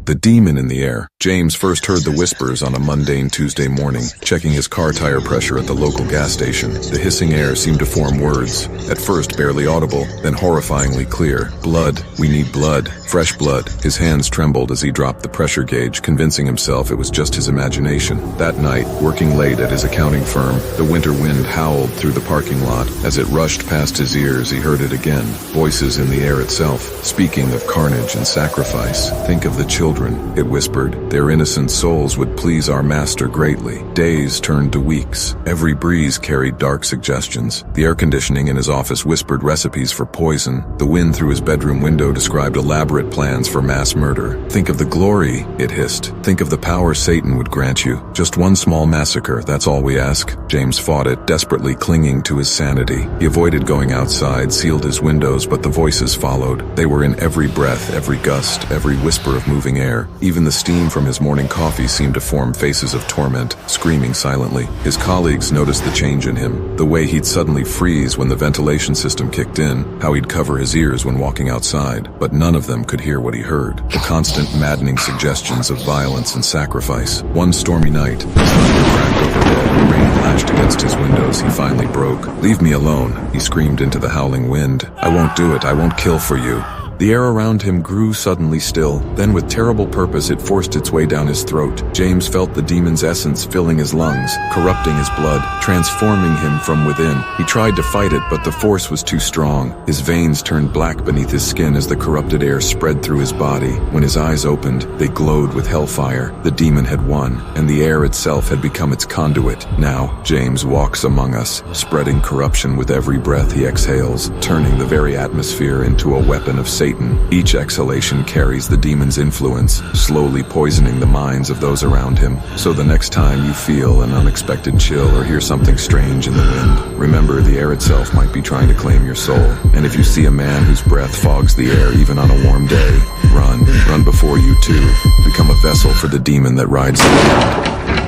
The demon in the air. James first heard the whispers on a mundane Tuesday morning, checking his car tire pressure at the local gas station. The hissing air seemed to form words, at first barely audible, then horrifyingly clear. Blood. We need blood. Fresh blood. His hands trembled as he dropped the pressure gauge, convincing himself it was just his imagination. That night, working late at his accounting firm, the winter wind howled through the parking lot. As it rushed past his ears, he heard it again. Voices in the air itself, speaking of carnage and sacrifice. Think of the children, it whispered. Their innocent souls would please our master greatly. Days turned to weeks. Every breeze carried dark suggestions. The air conditioning in his office whispered recipes for poison. The wind through his bedroom window described elaborate plans for mass murder. Think of the glory, it hissed. Think of the power Satan would grant you. Just one small massacre, that's all we ask. James fought it, desperately clinging to his sanity. He avoided going outside, sealed his windows, but the voices followed. They were in every breath, every gust, every whisper of moving air. Even the steam from his morning coffee seemed to form faces of torment, screaming silently. His colleagues noticed the change in him, the way he'd suddenly freeze when the ventilation system kicked in, how he'd cover his ears when walking outside, but none of them could hear what he heard. The constant maddening suggestions of violence and sacrifice. One stormy night, as thunder cracked overhead and rain lashed against his windows, he finally broke. "Leave me alone," he screamed into the howling wind. "I won't do it, I won't kill for you." The air around him grew suddenly still. Then with terrible purpose it forced its way down his throat. James felt the demon's essence filling his lungs, corrupting his blood, transforming him from within. He tried to fight it, but the force was too strong. His veins turned black beneath his skin as the corrupted air spread through his body. When his eyes opened, they glowed with hellfire. The demon had won, and the air itself had become its conduit. Now, James walks among us, spreading corruption with every breath he exhales, turning the very atmosphere into a weapon of Satan. Each exhalation carries the demon's influence, slowly poisoning the minds of those around him. So the next time you feel an unexpected chill or hear something strange in the wind, remember the air itself might be trying to claim your soul. And if you see a man whose breath fogs the air even on a warm day, run. Run before you too become a vessel for the demon that rides the wind.